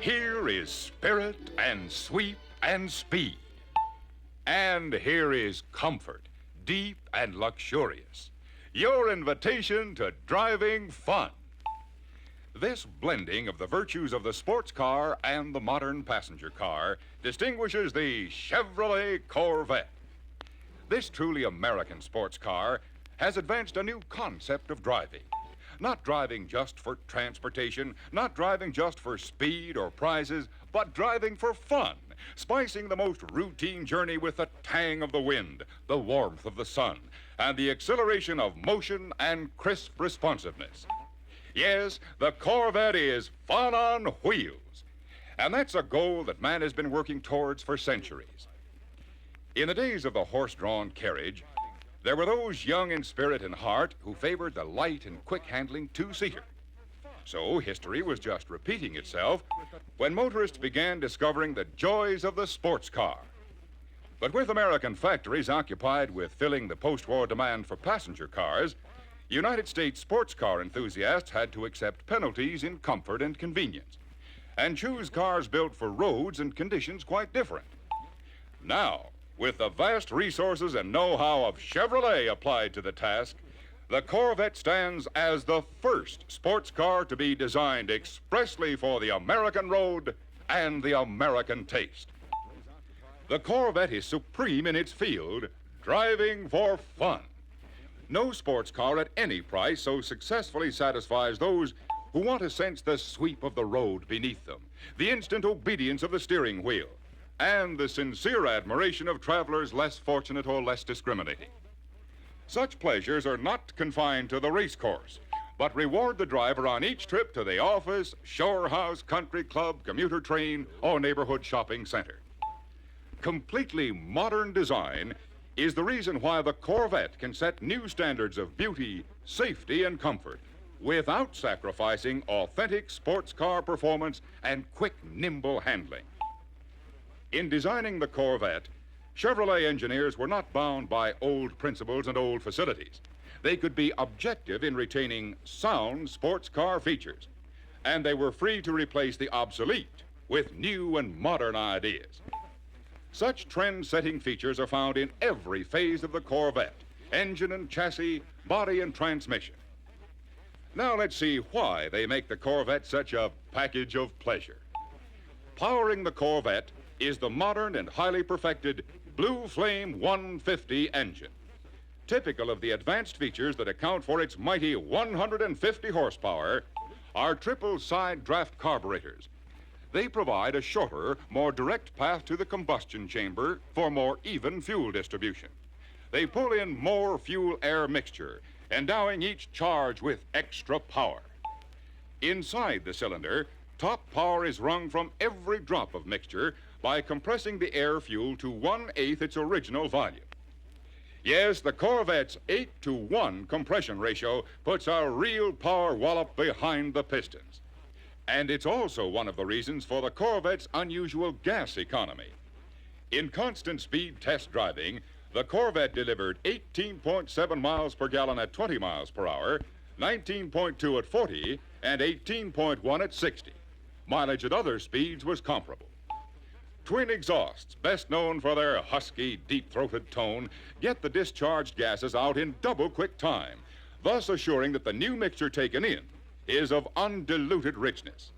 Here is spirit and sweep and speed. And here is comfort, deep and luxurious. Your invitation to driving fun. This blending of the virtues of the sports car and the modern passenger car distinguishes the Chevrolet Corvette. This truly American sports car has advanced a new concept of driving. Not driving just for transportation, not driving just for speed or prizes, but driving for fun, spicing the most routine journey with the tang of the wind, the warmth of the sun, and the exhilaration of motion and crisp responsiveness. Yes, the Corvette is fun on wheels. And that's a goal that man has been working towards for centuries. In the days of the horse-drawn carriage, there were those young in spirit and heart who favored the light and quick-handling two-seater. So history was just repeating itself when motorists began discovering the joys of the sports car. But with American factories occupied with filling the post-war demand for passenger cars, United States sports car enthusiasts had to accept penalties in comfort and convenience and choose cars built for roads and conditions quite different. Now, with the vast resources and know-how of Chevrolet applied to the task, the Corvette stands as the first sports car to be designed expressly for the American road and the American taste. The Corvette is supreme in its field, driving for fun. No sports car at any price so successfully satisfies those who want to sense the sweep of the road beneath them, the instant obedience of the steering wheel, and the sincere admiration of travelers less fortunate or less discriminating. Such pleasures are not confined to the race course, but reward the driver on each trip to the office, shore house, country club, commuter train, or neighborhood shopping center. Completely modern design is the reason why the Corvette can set new standards of beauty, safety, and comfort without sacrificing authentic sports car performance and quick, nimble handling. In designing the Corvette, Chevrolet engineers were not bound by old principles and old facilities. They could be objective in retaining sound sports car features, and they were free to replace the obsolete with new and modern ideas. Such trend-setting features are found in every phase of the Corvette: engine and chassis, body and transmission. Now let's see why they make the Corvette such a package of pleasure. Powering the Corvette is the modern and highly perfected Blue Flame 150 engine. Typical of the advanced features that account for its mighty 150 horsepower are triple side draft carburetors. They provide a shorter, more direct path to the combustion chamber for more even fuel distribution. They pull in more fuel-air mixture, endowing each charge with extra power. Inside the cylinder, top power is wrung from every drop of mixture by compressing the air-fuel to 1/8 its original volume. Yes, the Corvette's 8-to-1 compression ratio puts a real power wallop behind the pistons. And it's also one of the reasons for the Corvette's unusual gas economy. In constant speed test driving, the Corvette delivered 18.7 miles per gallon at 20 miles per hour, 19.2 at 40, and 18.1 at 60. Mileage at other speeds was comparable. Twin exhausts, best known for their husky, deep-throated tone, get the discharged gases out in double quick time, thus assuring that the new mixture taken in is of undiluted richness.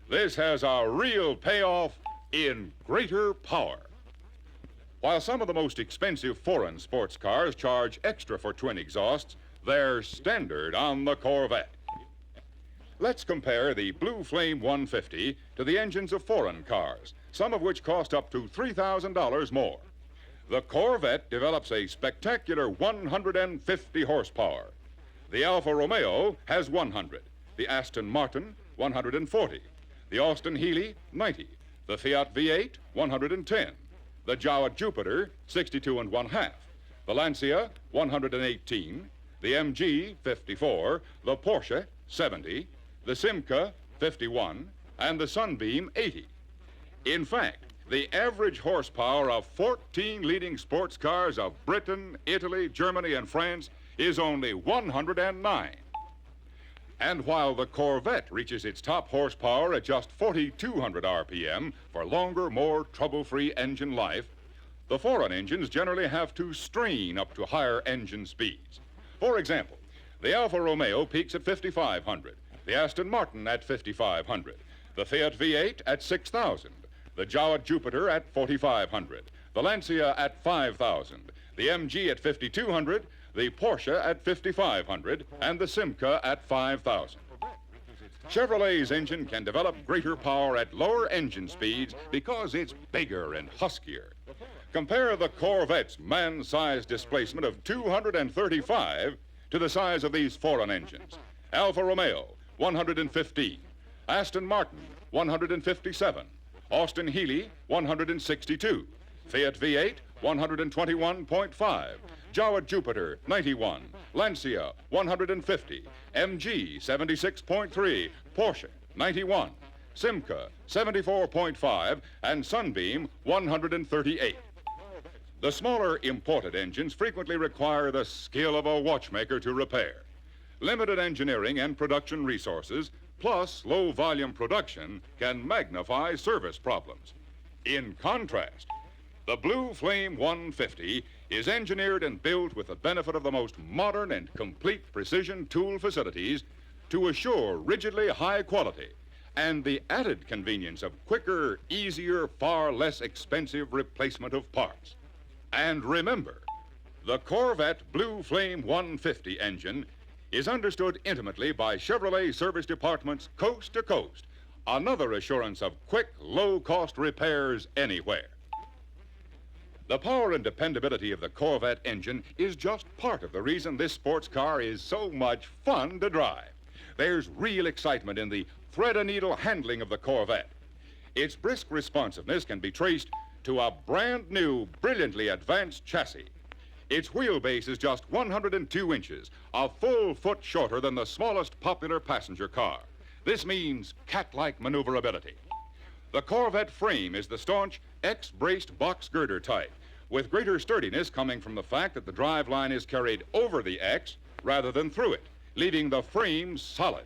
This has a real payoff in greater power. While some of the most expensive foreign sports cars charge extra for twin exhausts, they're standard on the Corvette. Let's compare the Blue Flame 150 to the engines of foreign cars, some of which cost up to $3,000 more. The Corvette develops a spectacular 150 horsepower. The Alfa Romeo has 100, the Aston Martin 140, the Austin Healey 90, the Fiat V8 110, the Jawa Jupiter 62 1/2, the Lancia 118, the MG 54, the Porsche 70, the Simca 51, and the Sunbeam 80. In fact, the average horsepower of 14 leading sports cars of Britain, Italy, Germany, and France is only 109. And while the Corvette reaches its top horsepower at just 4,200 RPM for longer, more trouble-free engine life, the foreign engines generally have to strain up to higher engine speeds. For example, the Alfa Romeo peaks at 5,500, the Aston Martin at 5,500, the Fiat V8 at 6,000, the Jawa Jupiter at 4,500, the Lancia at 5,000, the MG at 5,200, the Porsche at 5,500, and the Simca at 5,000. Chevrolet's engine can develop greater power at lower engine speeds because it's bigger and huskier. Compare the Corvette's man-sized displacement of 235 to the size of these foreign engines. Alfa Romeo, 115. Aston Martin, 157. Austin Healey, 162. Fiat V8, 121.5. Jawa Jupiter, 91. Lancia, 150. MG, 76.3. Porsche, 91. Simca, 74.5. And Sunbeam, 138. The smaller imported engines frequently require the skill of a watchmaker to repair. Limited engineering and production resources, plus low-volume production, can magnify service problems. In contrast, the Blue Flame 150 is engineered and built with the benefit of the most modern and complete precision tool facilities to assure rigidly high quality and the added convenience of quicker, easier, far less expensive replacement of parts. And remember, the Corvette Blue Flame 150 engine is understood intimately by Chevrolet service departments coast to coast. Another assurance of quick, low-cost repairs anywhere. The power and dependability of the Corvette engine is just part of the reason this sports car is so much fun to drive. There's real excitement in the thread-a-needle handling of the Corvette. Its brisk responsiveness can be traced to a brand new, brilliantly advanced chassis. Its wheelbase is just 102 inches, a full foot shorter than the smallest popular passenger car. This means cat-like maneuverability. The Corvette frame is the staunch X-braced box girder type, with greater sturdiness coming from the fact that the driveline is carried over the X rather than through it, leaving the frame solid.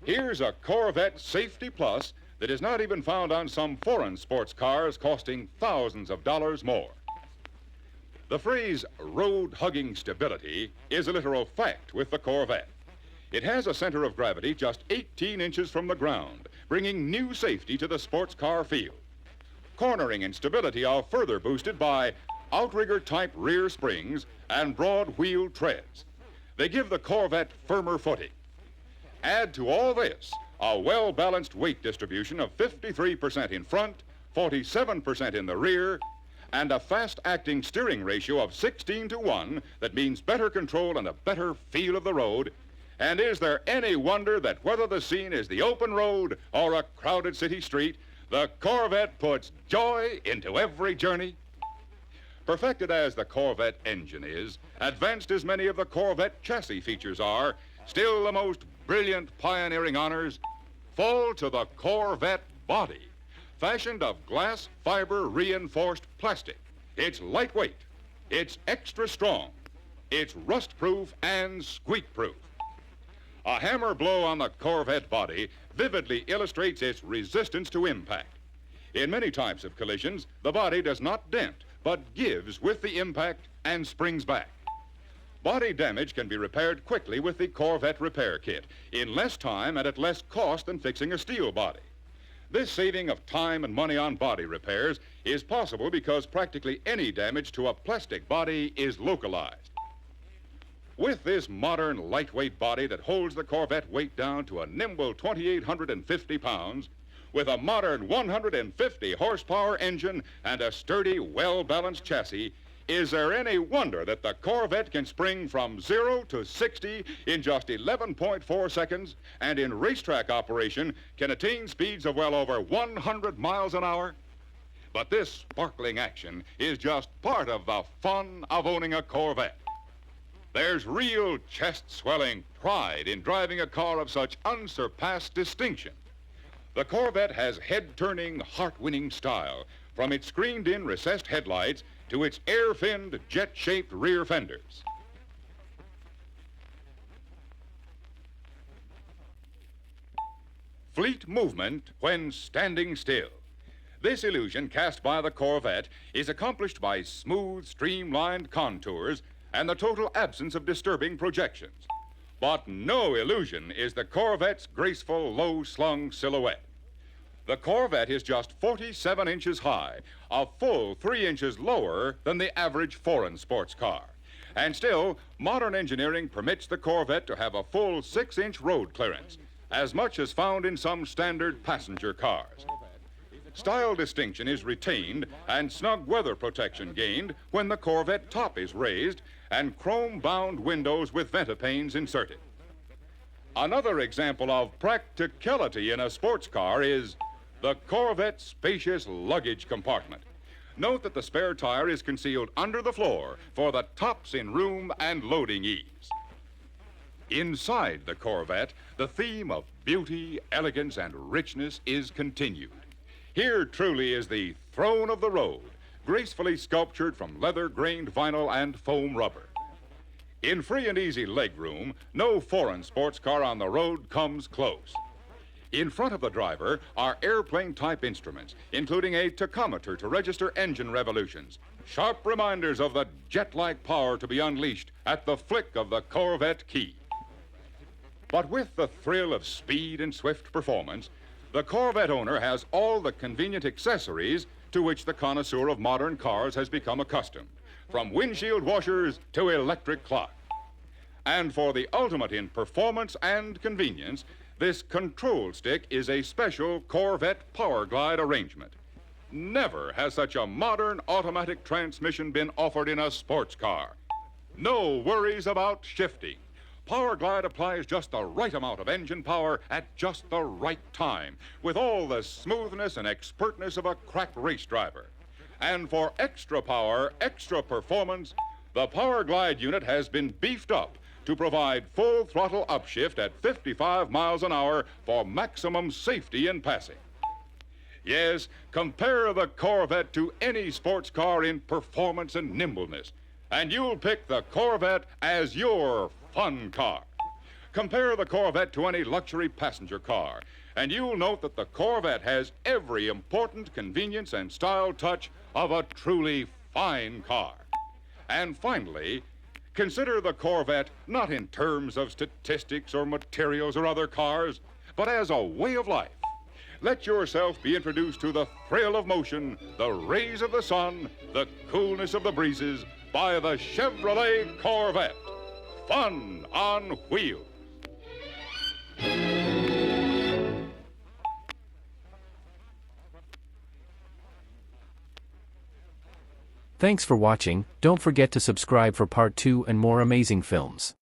Here's a Corvette Safety Plus that is not even found on some foreign sports cars costing thousands of dollars more. The phrase road-hugging stability is a literal fact with the Corvette. It has a center of gravity just 18 inches from the ground, bringing new safety to the sports car field. Cornering and stability are further boosted by outrigger-type rear springs and broad-wheel treads. They give the Corvette firmer footing. Add to all this a well-balanced weight distribution of 53% in front, 47% in the rear, and a fast-acting steering ratio of 16:1 that means better control and a better feel of the road. And is there any wonder that whether the scene is the open road or a crowded city street, the Corvette puts joy into every journey? Perfected as the Corvette engine is, advanced as many of the Corvette chassis features are, still the most brilliant pioneering honors fall to the Corvette body, fashioned of glass fiber reinforced plastic. It's lightweight, it's extra strong, it's rust-proof and squeak-proof. A hammer blow on the Corvette body vividly illustrates its resistance to impact. In many types of collisions, the body does not dent, but gives with the impact and springs back. Body damage can be repaired quickly with the Corvette Repair Kit, in less time and at less cost than fixing a steel body. This saving of time and money on body repairs is possible because practically any damage to a plastic body is localized. With this modern lightweight body that holds the Corvette weight down to a nimble 2,850 pounds, with a modern 150 horsepower engine and a sturdy, well-balanced chassis, is there any wonder that the Corvette can spring from 0 to 60 in just 11.4 seconds and in racetrack operation can attain speeds of well over 100 miles an hour? But this sparkling action is just part of the fun of owning a Corvette. There's real chest-swelling pride in driving a car of such unsurpassed distinction. The Corvette has head-turning, heart-winning style, from its screened-in recessed headlights to its air-finned, jet-shaped rear fenders. fleet movement when standing still. This illusion cast by the Corvette is accomplished by smooth, streamlined contours and the total absence of disturbing projections. But no illusion is the Corvette's graceful, low-slung silhouette. The Corvette is just 47 inches high, a full 3 inches lower than the average foreign sports car. And still, modern engineering permits the Corvette to have a full 6-inch road clearance, as much as found in some standard passenger cars. Style distinction is retained and snug weather protection gained when the Corvette top is raised and chrome-bound windows with ventipanes inserted. Another example of practicality in a sports car is the Corvette's spacious luggage compartment. Note that the spare tire is concealed under the floor for the tops in room and loading ease. Inside the Corvette, the theme of beauty, elegance, and richness is continued. Here truly is the throne of the road, gracefully sculptured from leather-grained vinyl and foam rubber. In free and easy legroom, no foreign sports car on the road comes close. In front of the driver are airplane-type instruments, including a tachometer to register engine revolutions, sharp reminders of the jet-like power to be unleashed at the flick of the Corvette key. But with the thrill of speed and swift performance, the Corvette owner has all the convenient accessories to which the connoisseur of modern cars has become accustomed, from windshield washers to electric clock. And for the ultimate in performance and convenience, this control stick is a special Corvette Power Glide arrangement. Never has such a modern automatic transmission been offered in a sports car. No worries about shifting. Power Glide applies just the right amount of engine power at just the right time, with all the smoothness and expertness of a crack race driver. And for extra power, extra performance, the Power Glide unit has been beefed up to provide full throttle upshift at 55 miles an hour for maximum safety in passing. Yes, compare the Corvette to any sports car in performance and nimbleness, and you'll pick the Corvette as your fun car. Compare the Corvette to any luxury passenger car, and you'll note that the Corvette has every important convenience and style touch of a truly fine car. And finally, consider the Corvette not in terms of statistics or materials or other cars, but as a way of life. Let yourself be introduced to the thrill of motion, the rays of the sun, the coolness of the breezes by the Chevrolet Corvette. Fun on wheels. Thanks for watching. Don't forget to subscribe for part 2 and more amazing films.